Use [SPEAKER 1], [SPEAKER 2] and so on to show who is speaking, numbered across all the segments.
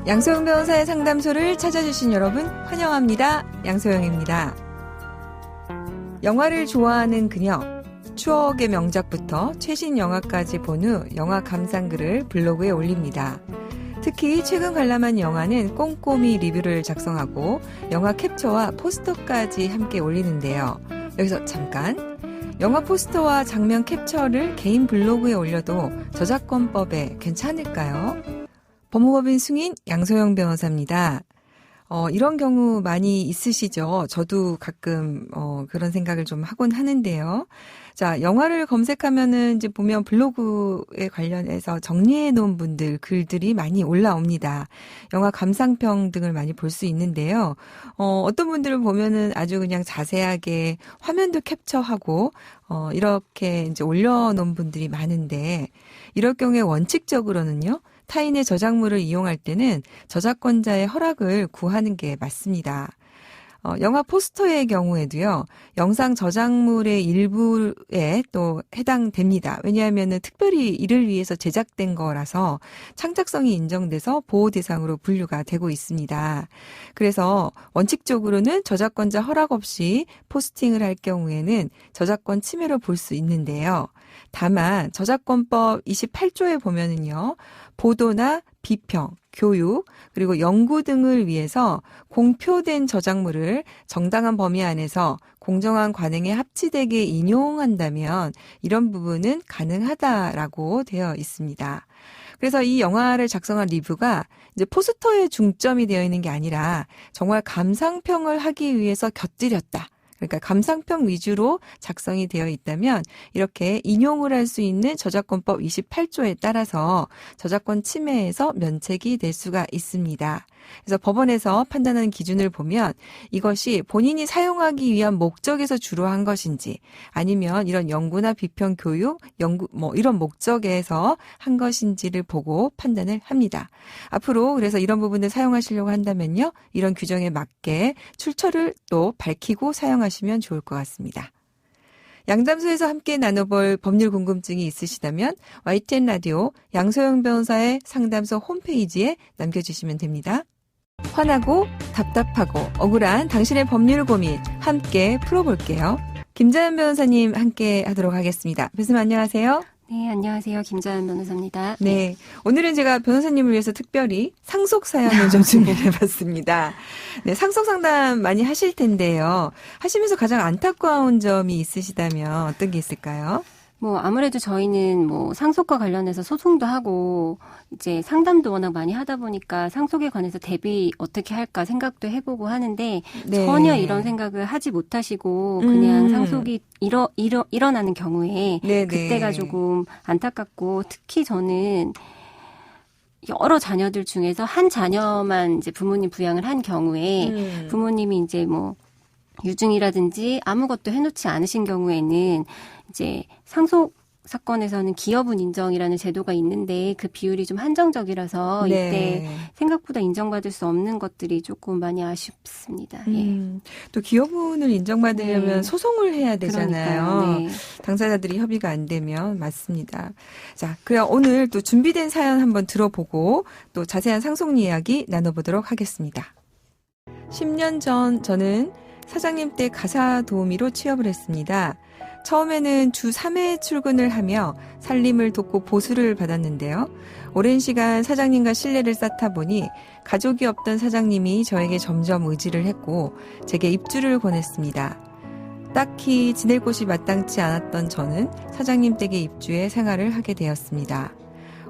[SPEAKER 1] 양소영 변호사의 상담소를 찾아주신 여러분 환영합니다. 양소영입니다. 영화를 좋아하는 그녀, 추억의 명작부터 최신 영화까지 본 후 영화 감상글을 블로그에 올립니다. 특히 최근 관람한 영화는 꼼꼼히 리뷰를 작성하고 영화 캡처와 포스터까지 함께 올리는데요. 여기서 잠깐, 영화 포스터와 장면 캡처를 개인 블로그에 올려도 저작권법에 괜찮을까요? 법무법인 승인 양소영 변호사입니다. 이런 경우 많이 있으시죠? 저도 가끔 그런 생각을 좀 하곤 하는데요. 자, 영화를 검색하면은 이제 보면 블로그에 관련해서 정리해 놓은 분들 글들이 많이 올라옵니다. 영화 감상평 등을 많이 볼 수 있는데요. 어떤 분들을 보면은 아주 그냥 자세하게 화면도 캡처하고 이렇게 이제 올려놓은 분들이 많은데, 이럴 경우에 원칙적으로는요, 타인의 저작물을 이용할 때는 저작권자의 허락을 구하는 게 맞습니다. 영화 포스터의 경우에도요, 영상 저작물의 일부에 또 해당됩니다. 왜냐하면 특별히 이를 위해서 제작된 거라서 창작성이 인정돼서 보호 대상으로 분류가 되고 있습니다. 그래서 원칙적으로는 저작권자 허락 없이 포스팅을 할 경우에는 저작권 침해로 볼 수 있는데요. 다만 저작권법 28조에 보면은요, 보도나 비평, 교육, 그리고 연구 등을 위해서 공표된 저작물을 정당한 범위 안에서 공정한 관행에 합치되게 인용한다면 이런 부분은 가능하다라고 되어 있습니다. 그래서 이 영화를 작성한 리뷰가 이제 포스터에 중점이 되어 있는 게 아니라 정말 감상평을 하기 위해서 곁들였다. 그러니까 감상평 위주로 작성이 되어 있다면 이렇게 인용을 할 수 있는 저작권법 28조에 따라서 저작권 침해에서 면책이 될 수가 있습니다. 그래서 법원에서 판단하는 기준을 보면 이것이 본인이 사용하기 위한 목적에서 주로 한 것인지, 아니면 이런 연구나 비평, 교육, 연구 이런 목적에서 한 것인지를 보고 판단을 합니다. 앞으로 그래서 이런 부분을 사용하시려고 한다면요, 이런 규정에 맞게 출처를 또 밝히고 사용하시면 좋을 것 같습니다. 양담소에서 함께 나눠볼 법률 궁금증이 있으시다면 YTN 라디오 양소영 변호사의 상담소 홈페이지에 남겨주시면 됩니다. 화나고 답답하고 억울한 당신의 법률 고민 함께 풀어볼게요. 김자연 변호사님 함께 하도록 하겠습니다. 변호사님 안녕하세요.
[SPEAKER 2] 네, 안녕하세요. 김자연 변호사입니다.
[SPEAKER 1] 네, 오늘은 제가 변호사님을 위해서 특별히 상속 사연을 좀 준비해봤습니다. 네, 상속 상담 많이 하실 텐데요. 하시면서 가장 안타까운 점이 있으시다면 어떤 게 있을까요?
[SPEAKER 2] 아무래도 저희는 상속과 관련해서 소송도 하고 이제 상담도 워낙 많이 하다 보니까 상속에 관해서 대비 어떻게 할까 생각도 해보고 하는데, 네, 전혀 이런 생각을 하지 못하시고 그냥 상속이 일어나는 경우에 네네, 그때가 조금 안타깝고, 특히 저는 여러 자녀들 중에서 한 자녀만 이제 부모님 부양을 한 경우에 부모님이 이제 유증이라든지 아무것도 해놓지 않으신 경우에는 이제 상속 사건에서는 기여분 인정이라는 제도가 있는데 그 비율이 좀 한정적이라서 네, 이때 생각보다 인정받을 수 없는 것들이 조금 많이 아쉽습니다. 예.
[SPEAKER 1] 또 기여분을 인정받으려면 네, 소송을 해야 되잖아요. 네. 당사자들이 협의가 안 되면. 맞습니다. 자, 그럼 오늘 또 준비된 사연 한번 들어보고 또 자세한 상속 이야기 나눠보도록 하겠습니다. 10년 전 저는 사장님 댁 가사 도우미로 취업을 했습니다. 처음에는 주 3회 출근을 하며 살림을 돕고 보수를 받았는데요. 오랜 시간 사장님과 신뢰를 쌓다 보니 가족이 없던 사장님이 저에게 점점 의지를 했고 제게 입주를 권했습니다. 딱히 지낼 곳이 마땅치 않았던 저는 사장님 댁에 입주해 생활을 하게 되었습니다.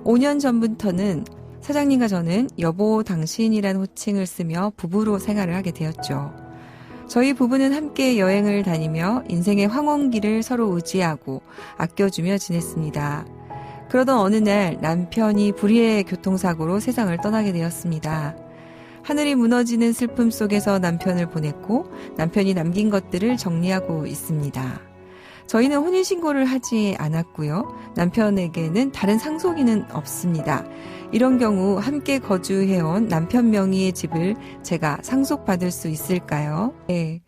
[SPEAKER 1] 5년 전부터는 사장님과 저는 여보 당신이란 호칭을 쓰며 부부로 생활을 하게 되었죠. 저희 부부는 함께 여행을 다니며 인생의 황혼기를 서로 의지하고 아껴주며 지냈습니다. 그러던 어느 날 남편이 불의의 교통사고로 세상을 떠나게 되었습니다. 하늘이 무너지는 슬픔 속에서 남편을 보냈고 남편이 남긴 것들을 정리하고 있습니다. 저희는 혼인신고를 하지 않았고요. 남편에게는 다른 상속인은 없습니다. 이런 경우 함께 거주해온 남편 명의의 집을 제가 상속받을 수 있을까요? 네.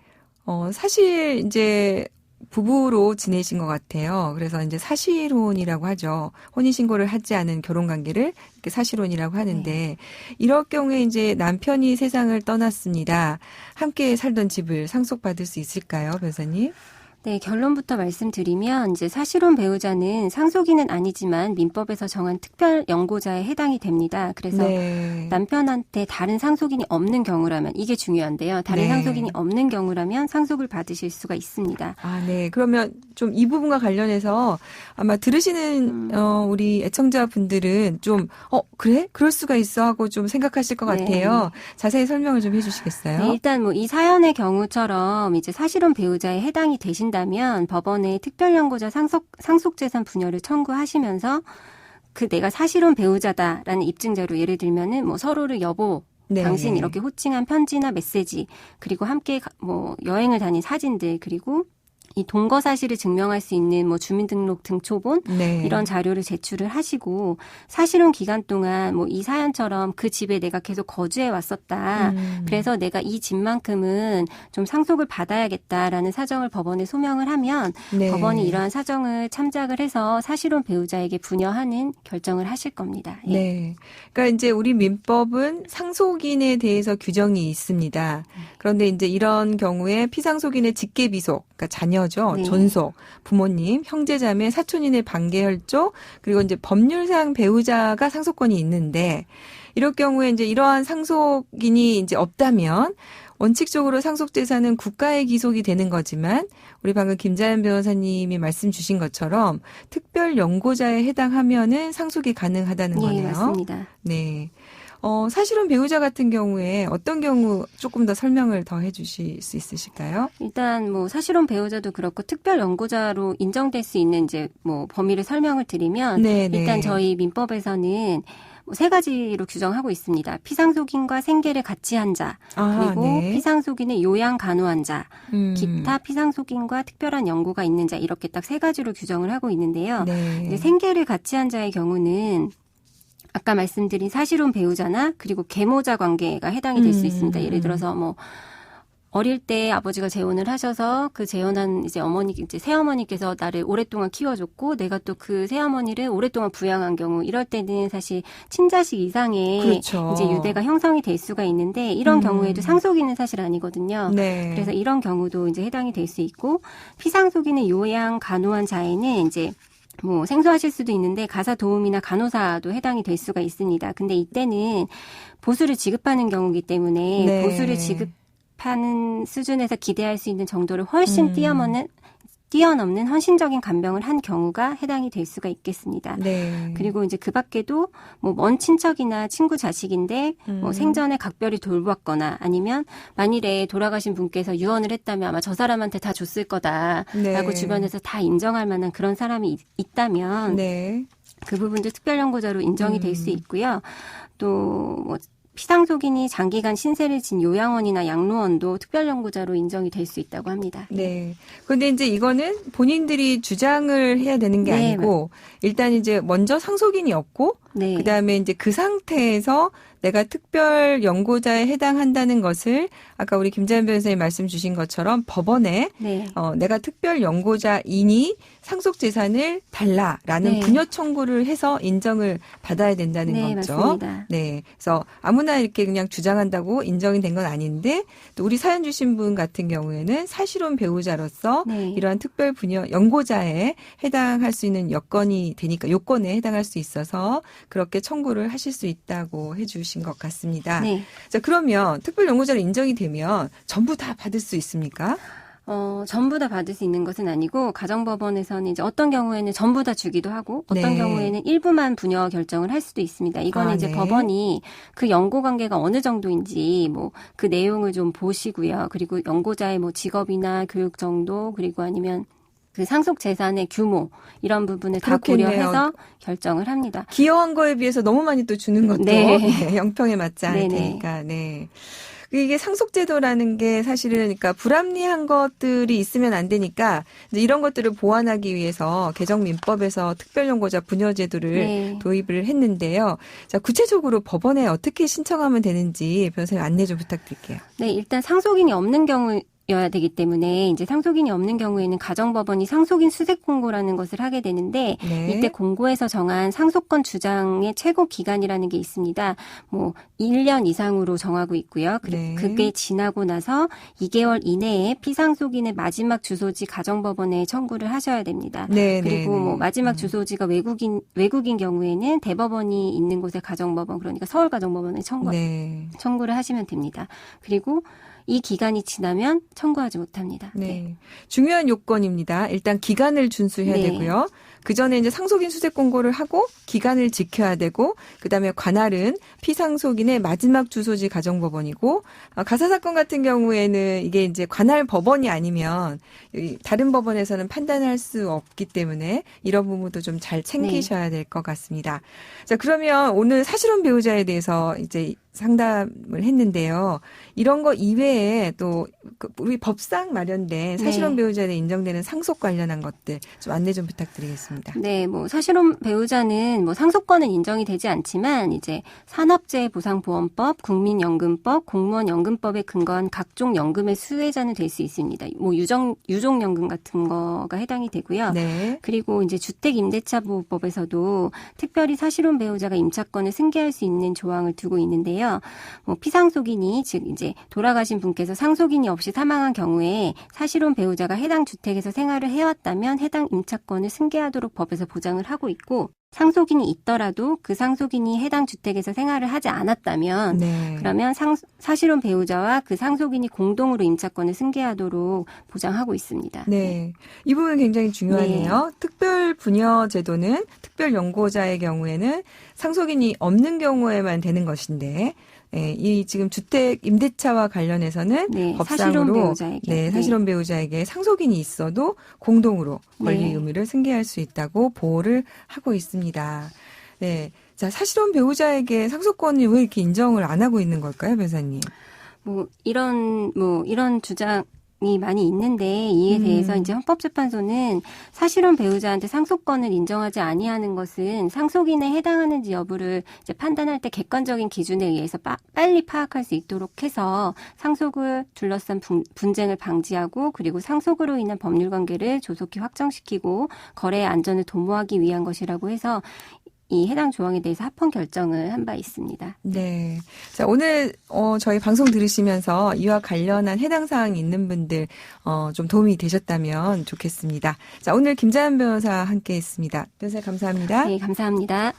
[SPEAKER 1] 사실 이제 부부로 지내신 것 같아요. 그래서 이제 사실혼이라고 하죠. 혼인신고를 하지 않은 결혼관계를 이렇게 사실혼이라고 하는데,
[SPEAKER 2] 네.
[SPEAKER 1] 이럴 경우에 이제 남편이 세상을 떠났습니다. 함께 살던 집을 상속받을 수 있을까요, 변호사님?
[SPEAKER 2] 네, 결론부터 말씀드리면 이제 사실혼 배우자는 상속인은 아니지만 민법에서 정한 특별 연고자에 해당이 됩니다. 그래서
[SPEAKER 1] 네.
[SPEAKER 2] 남편한테 다른 상속인이 없는 경우라면 이게 중요한데요. 다른
[SPEAKER 1] 네.
[SPEAKER 2] 상속인이 없는 경우라면 상속을 받으실 수가 있습니다.
[SPEAKER 1] 아, 네. 그러면 좀 이 부분과 관련해서 아마 들으시는 우리 애청자분들은 좀 그래? 그럴 수가 있어 하고 좀 생각하실 것 같아요. 자세히 설명을 좀 해주시겠어요?
[SPEAKER 2] 네, 일단 뭐 이 사연의 경우처럼 이제 사실혼 배우자에 해당이 되신다면 법원에 특별연고자 상속재산 분여를 청구하시면서 그 내가 사실혼 배우자다라는 입증자로 예를 들면은 뭐 서로를 여보,
[SPEAKER 1] 네.
[SPEAKER 2] 당신 이렇게 호칭한 편지나 메시지, 그리고 함께 뭐 여행을 다닌 사진들, 그리고 이 동거 사실을 증명할 수 있는 뭐 주민등록 등초본
[SPEAKER 1] 네.
[SPEAKER 2] 이런 자료를 제출을 하시고 사실혼 기간 동안 뭐 이 사연처럼 그 집에 내가 계속 거주해 왔었다. 그래서 내가 이 집만큼은 좀 상속을 받아야겠다라는 사정을 법원에 소명을 하면
[SPEAKER 1] 네.
[SPEAKER 2] 법원이 이러한 사정을 참작을 해서 사실혼 배우자에게 분여하는 결정을 하실 겁니다. 예.
[SPEAKER 1] 네. 그러니까 이제 우리 민법은 상속인에 대해서 규정이 있습니다. 그런데 이제 이런 경우에 피상속인의 직계비속, 그러니까 자녀죠.
[SPEAKER 2] 네.
[SPEAKER 1] 존속, 부모님, 형제자매, 사촌인의 반계혈족, 그리고 이제 법률상 배우자가 상속권이 있는데 이럴 경우에 이제 이러한 상속인이 이제 없다면 원칙적으로 상속재산은 국가에 기속이 되는 거지만 우리 방금 김자연 변호사님이 말씀 주신 것처럼 특별 연고자에 해당하면은 상속이 가능하다는
[SPEAKER 2] 네,
[SPEAKER 1] 거네요.
[SPEAKER 2] 맞습니다.
[SPEAKER 1] 네. 사실은 배우자 같은 경우에 어떤 경우 조금 더 설명을 더 해주실 수 있으실까요?
[SPEAKER 2] 일단 뭐 사실혼 배우자도 그렇고 특별 연고자로 인정될 수 있는 이제 뭐 범위를 설명을 드리면
[SPEAKER 1] 네네.
[SPEAKER 2] 일단 저희 민법에서는 세 가지로 규정하고 있습니다. 피상속인과 생계를 같이 한 자, 그리고
[SPEAKER 1] 네.
[SPEAKER 2] 피상속인의 요양 간호한 자, 기타 피상속인과 특별한 연고가 있는 자 이렇게 딱 세 가지로 규정을 하고 있는데요.
[SPEAKER 1] 네.
[SPEAKER 2] 이제 생계를 같이 한 자의 경우는 아까 말씀드린 사실혼 배우자나 그리고 계모자 관계가 해당이 될 수 있습니다. 예를 들어서 뭐 어릴 때 아버지가 재혼을 하셔서 그 재혼한 이제 이제 새어머니께서 나를 오랫동안 키워줬고 내가 또 그 새어머니를 오랫동안 부양한 경우 이럴 때는 사실 친자식 이상의
[SPEAKER 1] 그렇죠.
[SPEAKER 2] 이제 유대가 형성이 될 수가 있는데 이런 경우에도 상속인은 사실 아니거든요.
[SPEAKER 1] 네.
[SPEAKER 2] 그래서 이런 경우도 이제 해당이 될 수 있고 피상속인의 요양 간호한 자에는 이제 뭐 생소하실 수도 있는데 가사 도우미나 간호사도 해당이 될 수가 있습니다. 근데 이때는 보수를 지급하는 경우이기 때문에
[SPEAKER 1] 네.
[SPEAKER 2] 보수를 지급하는 수준에서 기대할 수 있는 정도를 훨씬 뛰어넘는 헌신적인 간병을 한 경우가 해당이 될 수가 있겠습니다.
[SPEAKER 1] 네.
[SPEAKER 2] 그리고 이제 그 밖에도 뭐 먼 친척이나 친구 자식인데 뭐 생전에 각별히 돌보았거나 아니면 만일에 돌아가신 분께서 유언을 했다면 아마 저 사람한테 다 줬을 거다라고
[SPEAKER 1] 네.
[SPEAKER 2] 주변에서 다 인정할 만한 그런 사람이 있다면
[SPEAKER 1] 네.
[SPEAKER 2] 그 부분도 특별연고자로 인정이 될 수 있고요. 또 뭐 피상속인이 장기간 신세를 진 요양원이나 양로원도 특별연고자로 인정이 될 수 있다고 합니다.
[SPEAKER 1] 네. 그런데 이제 이거는 본인들이 주장을 해야 되는 게
[SPEAKER 2] 네,
[SPEAKER 1] 아니고 일단 이제 먼저 상속인이 없고
[SPEAKER 2] 네.
[SPEAKER 1] 그다음에 이제 그 상태에서 내가 특별 연고자에 해당한다는 것을 아까 우리 김자연 변호사님 말씀 주신 것처럼 법원에
[SPEAKER 2] 네.
[SPEAKER 1] 내가 특별 연고자이니 상속 재산을 달라라는
[SPEAKER 2] 네.
[SPEAKER 1] 분여 청구를 해서 인정을 받아야 된다는
[SPEAKER 2] 네,
[SPEAKER 1] 거죠.
[SPEAKER 2] 맞습니다.
[SPEAKER 1] 네. 그래서 아무나 이렇게 그냥 주장한다고 인정이 된 건 아닌데 또 우리 사연 주신 분 같은 경우에는 사실혼 배우자로서
[SPEAKER 2] 네.
[SPEAKER 1] 이러한 특별 분여 연고자에 해당할 수 있는 여건이 되니까 요건에 해당할 수 있어서 그렇게 청구를 하실 수 있다고 해주신 것 같습니다.
[SPEAKER 2] 네.
[SPEAKER 1] 자, 그러면 특별 연고자로 인정이 되면 전부 다 받을 수 있습니까?
[SPEAKER 2] 전부 다 받을 수 있는 것은 아니고 가정법원에서는 이제 어떤 경우에는 전부 다 주기도 하고 어떤
[SPEAKER 1] 네.
[SPEAKER 2] 경우에는 일부만 분여 결정을 할 수도 있습니다. 이거는 이제
[SPEAKER 1] 네.
[SPEAKER 2] 법원이 그 연고 관계가 어느 정도인지 뭐 그 내용을 좀 보시고요. 그리고 연고자의 뭐 직업이나 교육 정도 그리고 아니면 그 상속 재산의 규모 이런 부분을 다
[SPEAKER 1] 그렇겠네요.
[SPEAKER 2] 고려해서 결정을 합니다.
[SPEAKER 1] 기여한 거에 비해서 너무 많이 또 주는 것도
[SPEAKER 2] 네.
[SPEAKER 1] 형평에 맞지 않을
[SPEAKER 2] 네네.
[SPEAKER 1] 테니까. 네. 이게 상속제도라는 게 사실은 그러니까 불합리한 것들이 있으면 안 되니까 이제 이런 것들을 보완하기 위해서 개정민법에서 특별연고자 분여제도를
[SPEAKER 2] 네.
[SPEAKER 1] 도입을 했는데요. 자, 구체적으로 법원에 어떻게 신청하면 되는지 변호사님 안내 좀 부탁드릴게요.
[SPEAKER 2] 네, 일단 상속인이 없는 여야 되기 때문에 이제 상속인이 없는 경우에는 가정법원이 상속인 수색 공고라는 것을 하게 되는데
[SPEAKER 1] 네.
[SPEAKER 2] 이때 공고에서 정한 상속권 주장의 최고 기간이라는 게 있습니다. 뭐 1년 이상으로 정하고 있고요.
[SPEAKER 1] 네.
[SPEAKER 2] 그게 지나고 나서 2개월 이내에 피상속인의 마지막 주소지 가정법원에 청구를 하셔야 됩니다.
[SPEAKER 1] 네,
[SPEAKER 2] 그리고
[SPEAKER 1] 네, 네.
[SPEAKER 2] 뭐 마지막 주소지가 외국인 경우에는 대법원이 있는 곳의 가정법원, 그러니까 서울가정법원에 청구를 하시면 됩니다. 그리고 이 기간이 지나면 청구하지 못합니다.
[SPEAKER 1] 네. 중요한 요건입니다. 일단 기간을 준수해야 되고요. 그 전에 이제 상속인 수색 공고를 하고 기간을 지켜야 되고, 그 다음에 관할은 피상속인의 마지막 주소지 가정법원이고, 가사사건 같은 경우에는 이게 이제 관할 법원이 아니면 다른 법원에서는 판단할 수 없기 때문에 이런 부분도 좀 잘 챙기셔야 될 것 같습니다. 자, 그러면 오늘 사실혼 배우자에 대해서 이제 상담을 했는데요. 이런 거 이외에 또 우리 법상 마련된 사실혼 배우자에 인정되는 상속 관련한 것들 좀 안내 좀 부탁드리겠습니다.
[SPEAKER 2] 네, 뭐 사실혼 배우자는 뭐 상속권은 인정이 되지 않지만 이제 산업재해보상보험법, 국민연금법, 공무원연금법에 근거한 각종 연금의 수혜자는 될 수 있습니다. 뭐 유족연금 같은 거가 해당이 되고요.
[SPEAKER 1] 네.
[SPEAKER 2] 그리고 이제 주택임대차보호법에서도 특별히 사실혼 배우자가 임차권을 승계할 수 있는 조항을 두고 있는데요. 뭐 피상속인이 즉 이제 돌아가신 분께서 상속인이 없이 사망한 경우에 사실혼 배우자가 해당 주택에서 생활을 해왔다면 해당 임차권을 승계하도록 법에서 보장을 하고 있고, 상속인이 있더라도 그 상속인이 해당 주택에서 생활을 하지 않았다면 그러면 사실혼 배우자와 그 상속인이 공동으로 임차권을 승계하도록 보장하고 있습니다.
[SPEAKER 1] 네. 이 부분 굉장히 중요하네요. 특별 부녀 제도는 특별 연고자의 경우에는 상속인이 없는 경우에만 되는 것인데, 이 지금 주택 임대차와 관련해서는 법상으로 사실혼 배우자에게 상속인이 있어도 공동으로 권리 의무를 승계할 수 있다고 보호를 하고 있습니다. 네. 자, 사실혼 배우자에게 상속권을 왜 이렇게 인정을 안 하고 있는 걸까요, 변호사님?
[SPEAKER 2] 이런 주장이 많이 있는데 이에 대해서 이제 헌법재판소는 사실혼 배우자한테 상속권을 인정하지 아니하는 것은 상속인에 해당하는지 여부를 이제 판단할 때 객관적인 기준에 의해서 빨리 파악할 수 있도록 해서 상속을 둘러싼 분쟁을 방지하고, 그리고 상속으로 인한 법률 관계를 조속히 확정시키고 거래의 안전을 도모하기 위한 것이라고 해서 이 해당 조항에 대해서 합헌 결정을 한 바 있습니다.
[SPEAKER 1] 네. 자, 오늘 저희 방송 들으시면서 이와 관련한 해당 사항이 있는 분들 좀 도움이 되셨다면 좋겠습니다. 자, 오늘 김자연 변호사 함께 했습니다. 변호사 감사합니다.
[SPEAKER 2] 네, 감사합니다.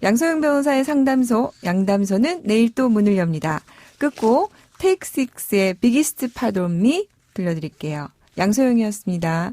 [SPEAKER 1] 양소영 변호사의 상담소 양담소는 내일 또 문을 엽니다. 끝곡 테이크 6의 비기스트 팟 온 미 들려드릴게요. 양소영이었습니다.